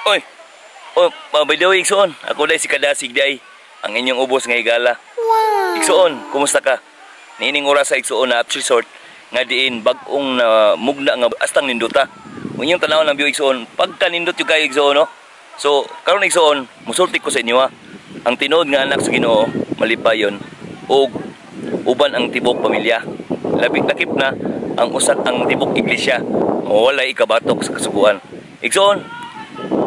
Oy, oh, by the way, Igsoon, ako day si Kadasig day, ang inyong ubos nga higala. Wow. Igsoon, kumusta ka? Niining oras sa Igsoon na Apps Resort, nga diin bagong na mugna nga astang ninduta. Kung inyong tanaw ng view Igsoon, pagka nindot yung kayo Igsoon, no? So, karon Igsoon, musulti ko sa inyo ha. Ang tinuod nga anak sa Ginoo, malipayon, o uban ang tibok pamilya. Lakip na ang usak ang tibok iglesia, o walay ikabatok sa kasuguan. Igsoon,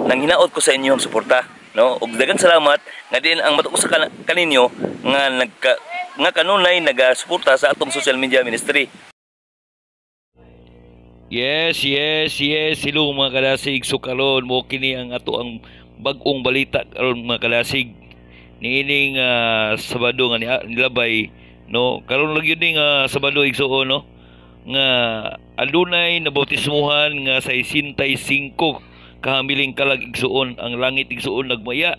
nang hinaot ko sa inyong suporta, no? Ug daghang salamat nga din ang matuko sa kaninyo nga kanunay nagasuporta sa atong social media ministry. Yes. Hello mga kalasig. So karon mo kini ang ato ang bag-ong balita karon mga kalasig. Niining Sabado nga nilabay, no? Karon lang yun ding Sabado Igsoon, no? Nga adunay nabautismuhan nga 65 kahamiling kalag Igsoon, ang langit Igsoon nagmaya,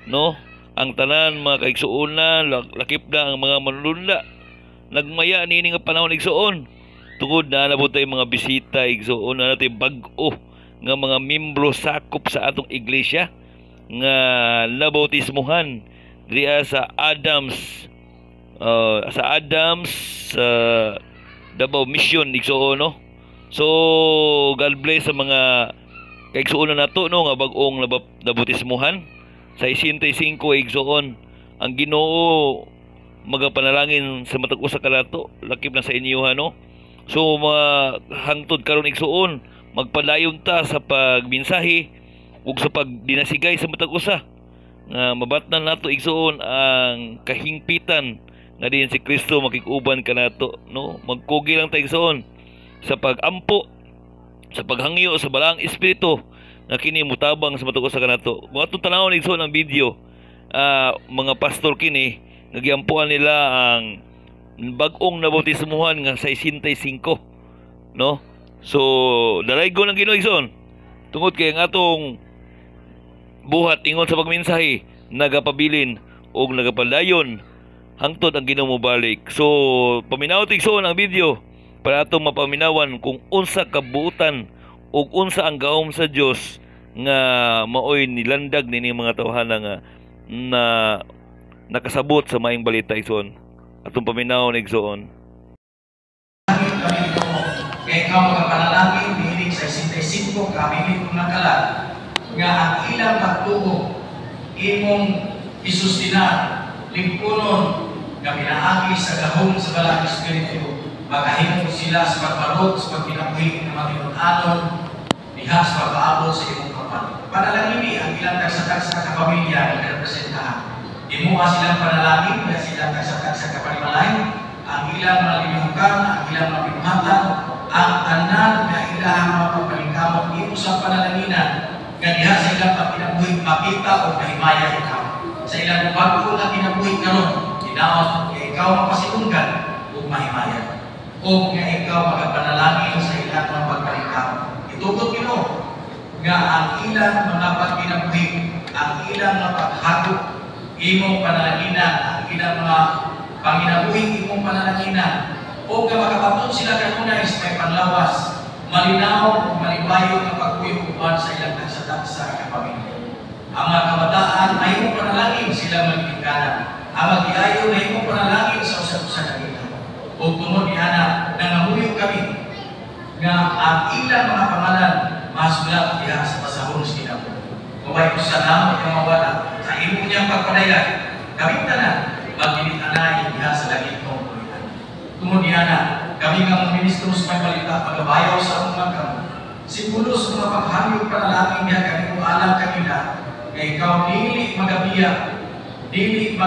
no? Ang tanan mga kaigsoon na lakip na ang mga manlunla nagmaya nini nga panahon Igsoon. Tungod na nabutay mga bisita Igsoon na natin bag-o nga mga membro sakop sa atong iglesia nga nabautismuhan diya sa Adams Davao Mission Igsoon, no? So God bless sa mga kaigsuon na nato, no, nga bag-ong nabutismuhan sa 65 Igsoon. Ang Ginoo magapanalangin sa matag usa ka nato, lakip na sa inyo ha, no? So mga hangtod karon Igsoon, magpadayon ta sa pagminsahe ug sa pagdinasigay sa matag usa nga mabatnan nato Igsoon ang kahingpitan nga diin si Kristo makikuban kanato, no? Magkugi lang ta Igsoon sa pagampo, sa paghangyo sa balang espiritu na kini mutabang sa matag usa kanato. Kung atong tanawon Igsoon ang video, mga pastor kini nagyampuan nila ang bag-ong nabautismuhan nga 65, no? So dalaygon ang Ginoo Igsoon tungod kay ang atong buhat ingon sa pagmensahe nagapabilin og nagapadayon hangtod ang Ginoo mobalik. So paminaw Igsoon ang video para atong mapaminawan kung unsa kabuutan ug unsa ang gahom sa Dios nga maoy nilandag nini mga tawhana nga na nakasabot sa maayong balita Igsoon. Atong paminaw Igsoon. Kaya ikaw magapanalangin diinig sa 65 kami kung nakalat nga ang ilang pagtuo imong isustinar lingkunon nga pinaagi sa gahom sa balang espiritu. Magahimo sila sa pagbarot sa pagpinabuhi ng matinunanon diha sa pag-aabot sa imong kapalit. Panalangin ang ilang tagsa-tagsa ka pamilya na representahan. Imuha silang panalangin na silang tagsa-tagsa ka panimalay, ang ilang mga linuhukan, ang ilang mga pinuhatan, ang tanan na ilang mga pagpalingkamot imo sa panalanginan nga diha sa ilang pagpinabuhi makita o mahimaya ikaw. Sa ilang bago na kinabuhi karon, ginaot nga ikaw mapasiunggan o mahimaya. O nga ikaw magapanalangin sa ilang mga pagpalingkamot. Itugot Ginoo nga ang ilang mga pagpinabuhi, ang ilang mga paghagok imong panalaginan, ang ilang mga panginabuhi imong panalaginan, o nga makapaton sila kanunay sa may panlawas, malinaw o malibayo nga pagkuyukuan sa ilang tagsa-tagsa ka pamilya. Ang mga kabataan ay imong panalangin sila magigingkanan. Ang mag-iayo na imong panalangin sa usap-usa na kita. O tungod ni Ana, nangamuyo kami nga ang ilang mga pangalan masulat diha sa pasahon sa Ginoo. Mabay ko sa namo yang mawala sa imo niyang pagpadayan. Kami tanan magdinit-anay diha sa langit mong kulitan. Tungod ni Ana, kami nga mga ministro sa may balita pagabayaw sa among magkam. Siguro sa mga paghangyo panalangin niya kami kung alam kanila nga ikaw dili magabiya, dili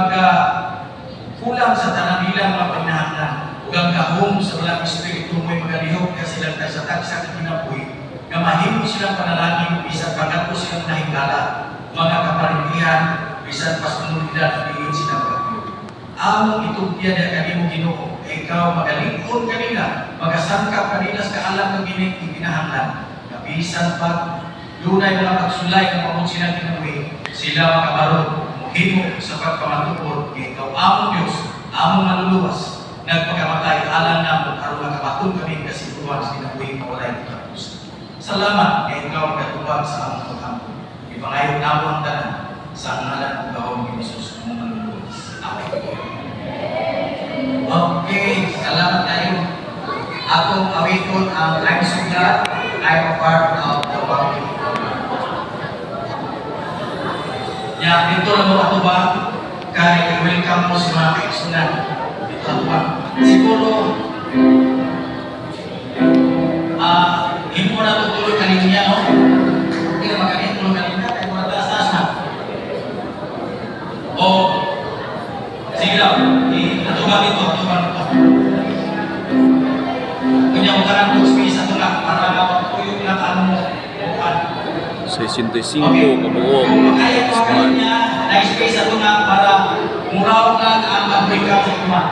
kulang sa tanan nilang mga panahanglan. Ugang kahong sa walang espiritu mo'y magalihok ka silang tagsa-tagsa na kinabuhi nga mahimo silang panalangin bisan pagkato silang nahingala mga kaparintihan bisan pasunulidad diin silang pagkato. Among itugya na kanimo Ginoo, ikaw magalingon kanila, magasangkap kanila sa kaalam ng ginahanglan nga bisan pag dunay mga pagsulay ng pamon silang kinabuhi, sila makabarog mohimo sa pagpamatukod nga ikaw among Dios, among manluluwas nagpagamatay alam na aron makapaton kami kasi tuwan sa kinabuhi mawalay kita. Salamat kay ikaw katubag sa among pagkampo. Ipangayog na ang tanan sa ngalan ng Gawang ni Jesus ng Manluluwas. Amen. Okay, salamat tayo. Akong awiton ang I'm so glad I'm a part of the family. Dito na mo ato ba? Kay welcome mo si mga kaigsunan. Dito ato ba? Siguro, himo na tutulog kanina niya, no? Hindi na magaling tulog kanina, kaya mga taas-taas na. O, sige lang, ato ba dito, ato ba dito? Kanya mo ka ng space ato na, para mapapuyog na ano mo. 65 kabuok. Kung makaya ko ka niya, na-space ato nga para muraw na ang mag-break sa kuma.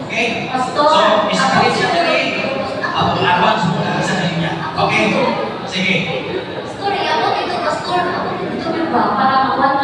Okay? Pastor, So, isa siya rin. Advance mo na isa na niya. Okay? Sige. Pastor, ako dito, Pastor. Ako dito ba? Para mawan